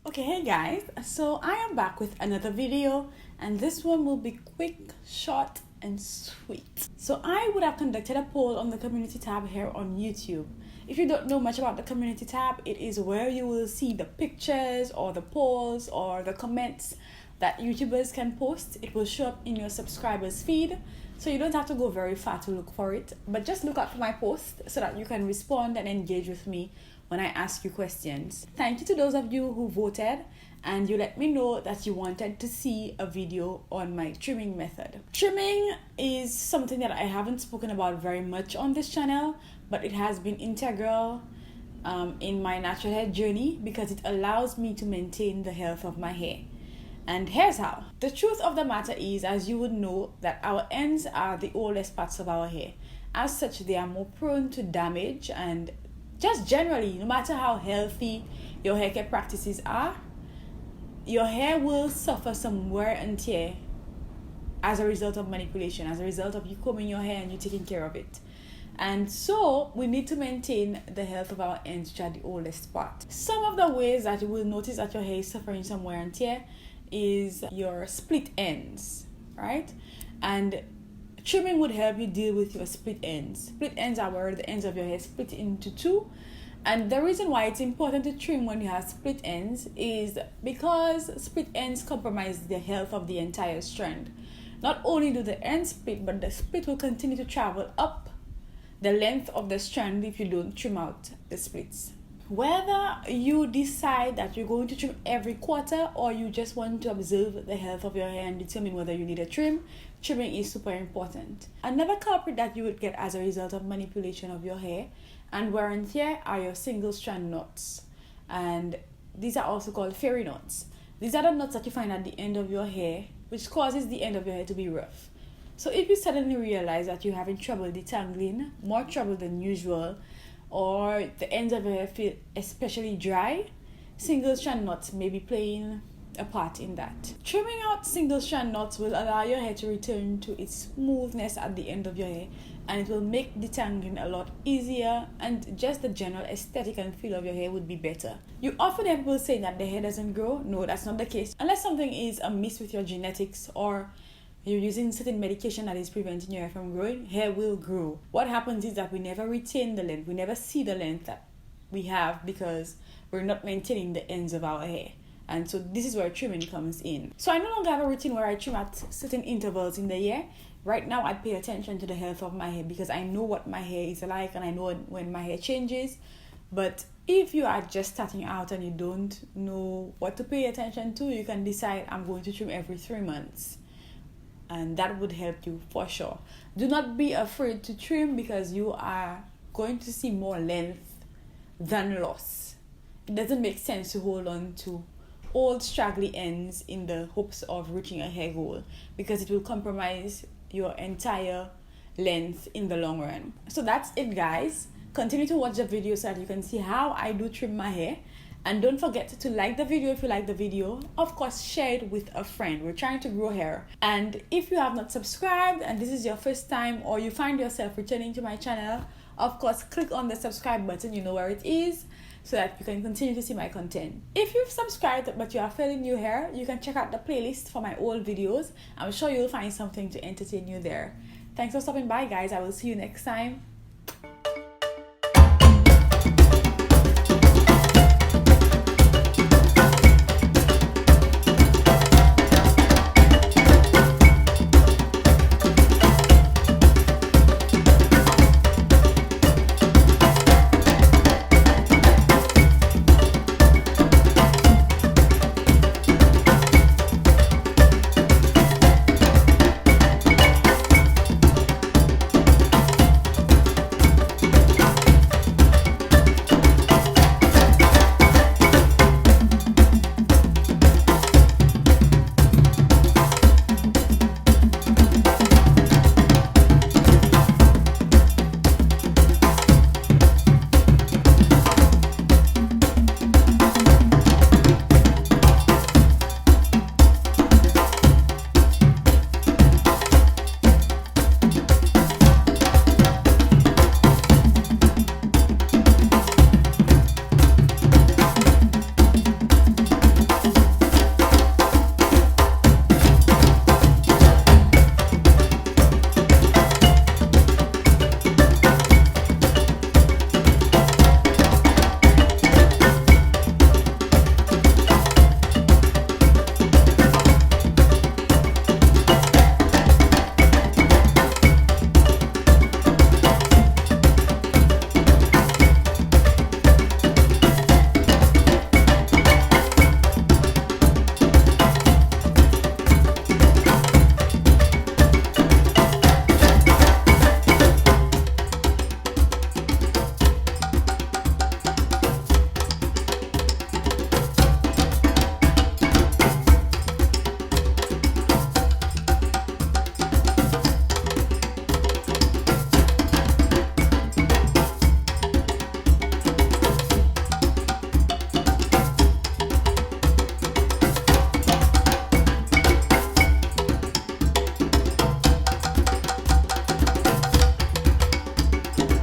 Okay, hey guys, so I am back with another video, and this one will be quick, short, and sweet. So I would have conducted a poll on the community tab here on YouTube. If you don't know much about the community tab, it is where you will see the pictures or the polls or the comments that YouTubers can post. It will show up in your subscribers feed, so you don't have to go very far to look for it, but just look out for my post so that you can respond and engage with me when I ask you questions. Thank you to those of you who voted and you let me know that you wanted to see a video on my trimming method. Trimming is something that I haven't spoken about very much on this channel, but it has been integral in my natural hair journey because it allows me to maintain the health of my hair. And here's how. The truth of the matter is, as you would know, that our ends are the oldest parts of our hair. As such, they are more prone to damage, and just generally, no matter how healthy your hair care practices are, your hair will suffer some wear and tear as a result of manipulation, as a result of you combing your hair and you taking care of it. And so we need to maintain the health of our ends, which are the oldest part. Some of the ways that you will notice that your hair is suffering some wear and tear is your split ends, right? And trimming would help you deal with your split ends. Split ends are where the ends of your hair split into two. And the reason why it's important to trim when you have split ends is because split ends compromise the health of the entire strand. Not only do the ends split, but the split will continue to travel up the length of the strand if you don't trim out the splits. Whether you decide that you're going to trim every quarter or you just want to observe the health of your hair and determine whether you need a trim, trimming is super important. Another culprit that you would get as a result of manipulation of your hair and wear and tear are your single strand knots. And these are also called fairy knots. These are the knots that you find at the end of your hair, which causes the end of your hair to be rough. So if you suddenly realize that you're having trouble detangling, more trouble than usual, or the ends of your hair feel especially dry, single strand knots may be playing a part in that. Trimming out single strand knots will allow your hair to return to its smoothness at the end of your hair, and it will make detangling a lot easier, and just the general aesthetic and feel of your hair would be better. You often hear people saying that the hair doesn't grow. No, that's not the case. Unless something is amiss with your genetics or you're using certain medication that is preventing your hair from growing, hair will grow. What happens is that we never retain the length. We never see the length that we have because we're not maintaining the ends of our hair. And so this is where trimming comes in. So I no longer have a routine where I trim at certain intervals in the year. Right now I pay attention to the health of my hair because I know what my hair is like and I know when my hair changes. But if you are just starting out and you don't know what to pay attention to, you can decide I'm going to trim every 3 months. And that would help you for sure. Do not be afraid to trim because you are going to see more length than loss. It doesn't make sense to hold on to old straggly ends in the hopes of reaching a hair goal because it will compromise your entire length in the long run. So that's it, guys. Continue to watch the video so that you can see how I do trim my hair. And don't forget to like the video if you like the video. Of course, share it with a friend. We're trying to grow hair. And if you have not subscribed and this is your first time or you find yourself returning to my channel, of course, click on the subscribe button. You know where it is so that you can continue to see my content. If you've subscribed but you are fairly new here, you can check out the playlist for my old videos. I'm sure you'll find something to entertain you there. Thanks for stopping by, guys. I will see you next time.